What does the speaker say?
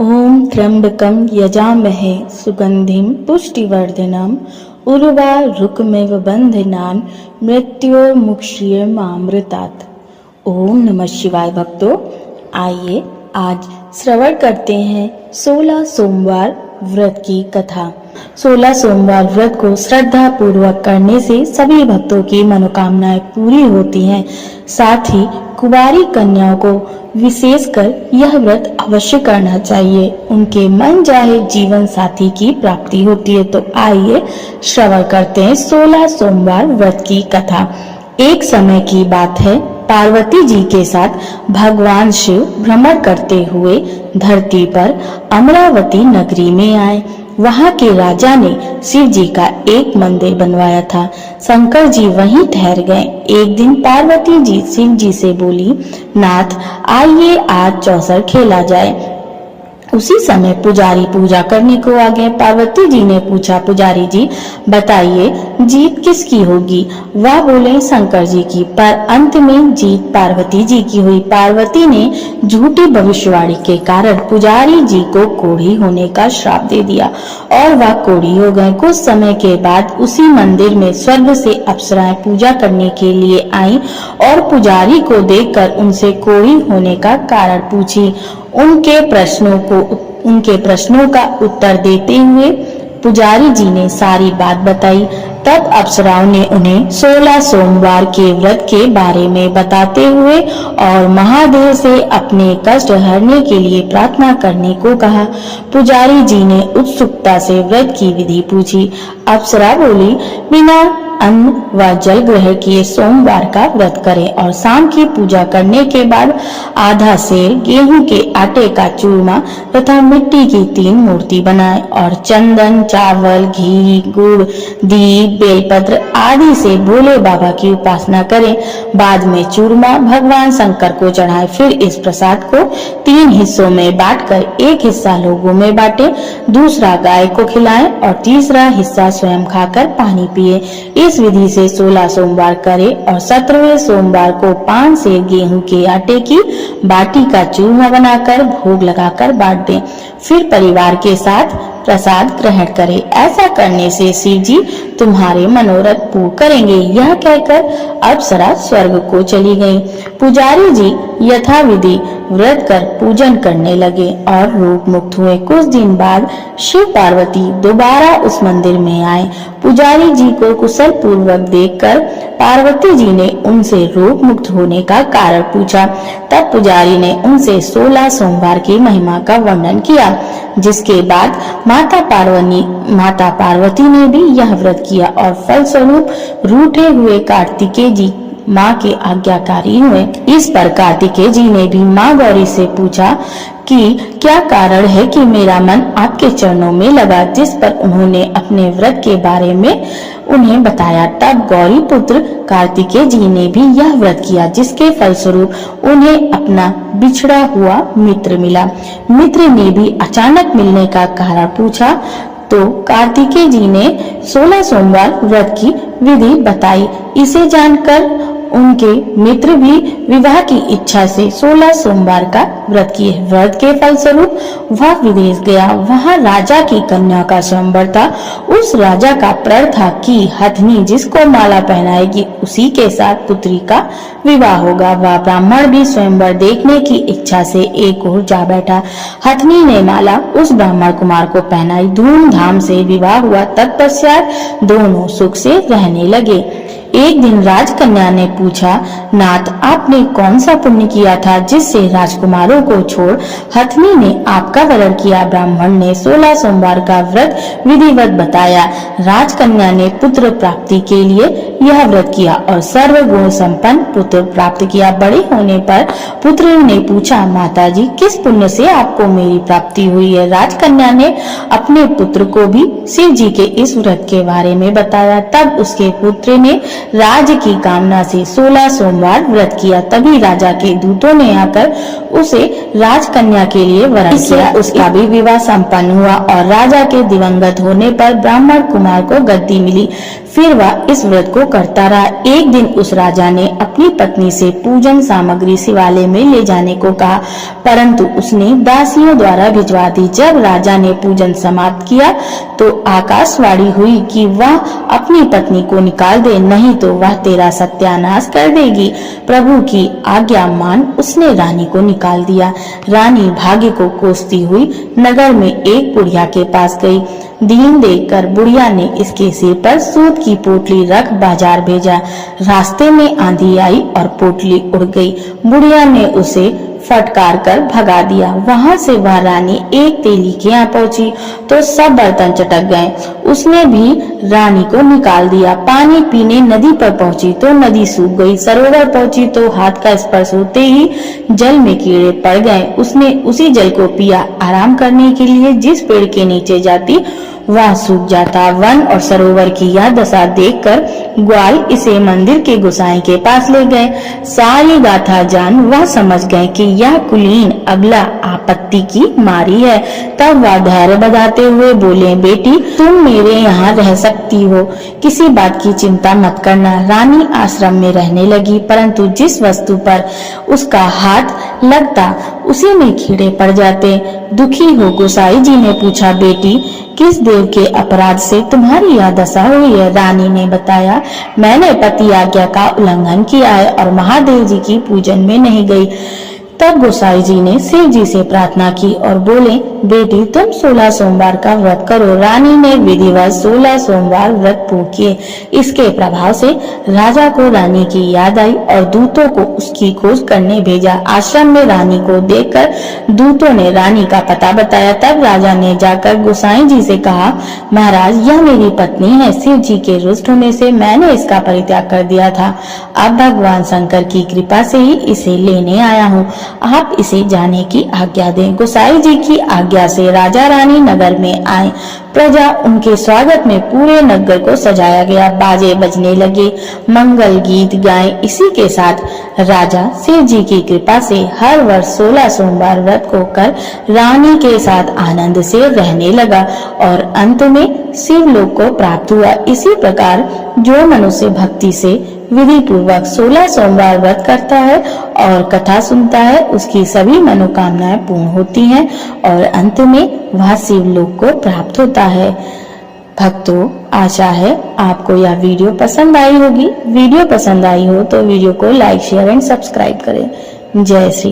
ओम त्र्यंबकं यजामहे सुगंधिं पुष्टिवर्धनम् उर्वारुकमिव बन्धनान् मृत्योर्मुक्षीयमामृतात्। ओम नमः शिवाय भक्तों, आइए आज श्रवण करते हैं 16 सोमवार व्रत की कथा। 16 सोमवार व्रत को श्रद्धा पूर्वक करने से सभी भक्तों की मनोकामनाएं पूरी होती हैं। साथ ही कुंवारी कन्याओं को विशेषकर यह व्रत अवश्य करना चाहिए, उनके मन चाहे जीवन साथी की प्राप्ति होती है। तो आइए श्रवण करते हैं 16 सोमवार व्रत की कथा। एक समय की बात है, पार्वती जी के साथ भगवान शिव भ्रमण करते हुए धरती पर अमरावती नगरी में आए। वहां के राजा ने शिव जी का एक मंदिर बनवाया था। शंकर जी वहीं ठहर गए। एक दिन पार्वती जी शिव जी से बोली, नाथ आइए आज चौसर खेला जाए। उसी समय पुजारी पूजा करने को आ गए। पार्वती जी ने पूछा, पुजारी जी बताइए जीत किसकी होगी? वह बोले शंकर जी की, पर अंत में जीत पार्वती जी की हुई। पार्वती ने झूठी भविष्यवाणी के कारण पुजारी जी को कोढ़ी होने का श्राप दे दिया और वह कोढ़ी हो गए। कुछ समय के बाद उसी मंदिर में स्वर्ग से अप्सराएं पूजा करने के लिए आईं और पुजारी को देखकर उनसे कोढ़ी होने का कारण पूछी। उनके प्रश्नों का उत्तर देते हुए पुजारी जी ने सारी बात बताई। तब अप्सराओं ने उन्हें 16 सोमवार के व्रत के बारे में बताते हुए और महादेव से अपने कष्ट हरने के लिए प्रार्थना करने को कहा। पुजारी जी ने उत्सुकता से व्रत की विधि पूछी। अप्सरा बोली, बिना अन्न व जल ग्रहण किए सोमवार का व्रत करें और शाम की पूजा करने के बाद आधा सेर गेहूं के आटे का चूरमा तथा मिट्टी की 3 मूर्ति बनाएं और चंदन, चावल, घी, गुड़, दीप, बेलपत्र आदि से भोले बाबा की उपासना करें। बाद में चूरमा भगवान शंकर को चढ़ाएं। फिर इस प्रसाद को 3 हिस्सों में बांटकर एक हिस्सा लोगों में बांटें, दूसरा गाय को खिलाएं और तीसरा हिस्सा स्वयं खाकर पानी पिए। इस विधि से 16 सोमवार करें और 17वें सोमवार को 5 सेर गेहूं के आटे की बाटी का चूरमा बनाकर भोग लगाकर बांट दें। फिर परिवार के साथ प्रसाद ग्रहण करें। ऐसा करने से शिव जी तुम्हारे मनोरथ पूर्ण करेंगे। यह कहकर अप्सरा स्वर्ग को चली गईं। पुजारी जी यथाविधि व्रत कर पूजन करने लगे और रोग मुक्त हुए। कुछ दिन बाद शिव पार्वती दोबारा उस मंदिर में आए। पुजारी जी को कुशल पूर्वक देखकर पार्वती जी ने उनसे रोग मुक्त होने का कारण पूछा। तब पुजारी ने उनसे 16 सोमवार की महिमा का वर्णन किया, जिसके बाद माता पार्वती ने भी यह व्रत किया और फलस्वरूप रूठे हुए कार्तिकेय जी माँ के आज्ञाकारी हुए। इस पर कार्तिकेय जी ने भी माँ गौरी से पूछा कि क्या कारण है कि मेरा मन आपके चरणों में लगा, जिस पर उन्होंने अपने व्रत के बारे में उन्हें बताया। तब गौरी पुत्र कार्तिकेय जी ने भी यह व्रत किया, जिसके फलस्वरूप उन्हें अपना बिछड़ा हुआ मित्र मिला। मित्र ने भी अचानक मिलने का कारण पूछा तो कार्तिकेय जी ने 16 सोमवार व्रत की विधि बताई। इसे जानकर उनके मित्र भी विवाह की इच्छा से 16 सोमवार का व्रत किए। व्रत के फलस्वरूप वह विदेश गया। वहां राजा की कन्या का स्वयंवर था। उस राजा का प्रण था कि हथनी जिसको माला पहनाएगी उसी के साथ पुत्री का विवाह होगा। वह ब्राह्मण भी स्वयंवर देखने की इच्छा से एक ओर जा बैठा। हथनी ने माला उस ब्राह्मण कुमार को पहनाई। धूमधाम से विवाह हुआ। तत्पश्चात दोनों सुख से रहने लगे। एक दिन राजकन्या ने पूछा, नाथ आपने कौन सा पुण्य किया था जिससे राजकुमारों को छोड़ हथनी ने आपका वरण किया? ब्राह्मण ने 16 सोमवार का व्रत विधिवत बताया। राजकन्या ने पुत्र प्राप्ति के लिए यह व्रत किया और सर्वगुण संपन्न पुत्र प्राप्त किया। बड़े होने पर पुत्र ने पूछा, माताजी किस पुण्य से आपको मेरी प्राप्ति हुई है? राजकन्या ने अपने पुत्र को भी शिव जी के इस व्रत के बारे में बताया। तब उसके पुत्र ने राज्य की कामना से 16 सोमवार व्रत किया। तभी राजा के दूतों ने आकर उसे राजकन्या के लिए वरण किया। उसका भी विवाह संपन्न हुआ और राजा के दिवंगत होने पर ब्राह्मण कुमार को गद्दी मिली। फिर वह इस व्रत को करता रहा। एक दिन उस राजा ने अपनी पत्नी से पूजन सामग्री शिवालय में ले जाने को कहा, परंतु उसने दासियों द्वारा भिजवा दी। जब राजा ने पूजन समाप्त किया तो आकाशवाणी हुई कि वह अपनी पत्नी को निकाल दे, नहीं तो वह तेरा सत्यानाश कर देगी। प्रभु की आज्ञा मान उसने रानी को निकाल दिया। रानी भाग्य को कोसती हुई नगर में एक बुढ़िया के पास गई। दीन देखकर बुढ़िया ने इसके सिर पर सूत की पोटली रख बाजार भेजा। रास्ते में आंधी आई और पोटली उड़ गई। बुढ़िया ने उसे फटकार कर भगा दिया। वहां से वह रानी एक तेली के यहाँ पहुंची तो सब बर्तन चटक गए। उसने भी रानी को निकाल दिया। पानी पीने नदी पर पहुंची तो नदी सूख गई। सरोवर पहुंची तो हाथ का स्पर्श होते ही जल में कीड़े पड़ गए। उसने उसी जल को पिया। आराम करने के लिए जिस पेड़ के नीचे जाती वह सूख जाता। वन और सरोवर की यह दशा देखकर ग्वाल इसे मंदिर के गोसाई के पास ले गए। सारी गाथा जान वह समझ गए कि यह कुलीन अबला आपत्ति की मारी है। तब वह धैर्य बधाते हुए बोले, बेटी तुम मेरे यहाँ रह सकती हो, किसी बात की चिंता मत करना। रानी आश्रम में रहने लगी, परंतु जिस वस्तु पर उसका हाथ लगता उसी में कीड़े पड़ जाते। दुखी हो गोसाई जी ने पूछा, बेटी किस देव के अपराध से तुम्हारी यह दशा हुई है? रानी ने बताया, मैंने पति आज्ञा का उल्लंघन किया है और महादेव जी की पूजन में नहीं गई। तब गोसाई जी ने शिव जी से प्रार्थना की और बोले, बेटी तुम 16 सोमवार का व्रत करो। रानी ने विधिवत 16 सोमवार व्रत पूर्ण किए। इसके प्रभाव से राजा को रानी की याद आई और दूतों को उसकी खोज करने भेजा। आश्रम में रानी को देखकर दूतों ने रानी का पता बताया। तब राजा ने जाकर गोसाई जी से कहा, महाराज यह मेरी पत्नी है। शिव जी के रुष्ट होने से मैंने इसका परित्याग कर दिया था। अब भगवान शंकर की कृपा से ही इसे लेने आया हूँ। आप इसे जाने की आज्ञा दें। गोसाई जी की आज्ञा से राजा रानी नगर में आए। प्रजा उनके स्वागत में पूरे नगर को सजाया गया। बाजे बजने लगे, मंगल गीत गाए। इसी के साथ राजा शिव जी की कृपा से हर वर्ष 16 सोमवार व्रत को कर रानी के साथ आनंद से रहने लगा और अंत में शिव लोक को प्राप्त हुआ। इसी प्रकार जो मनुष्य भक्ति से विधि पूर्वक 16 सोमवार व्रत करता है और कथा सुनता है, उसकी सभी मनोकामनाएं पूर्ण होती हैं और अंत में वह शिवलोक को प्राप्त होता है। भक्तों, आशा है आपको यह वीडियो पसंद आई होगी। वीडियो पसंद आई हो तो वीडियो को लाइक, शेयर एंड सब्सक्राइब करें। जय श्री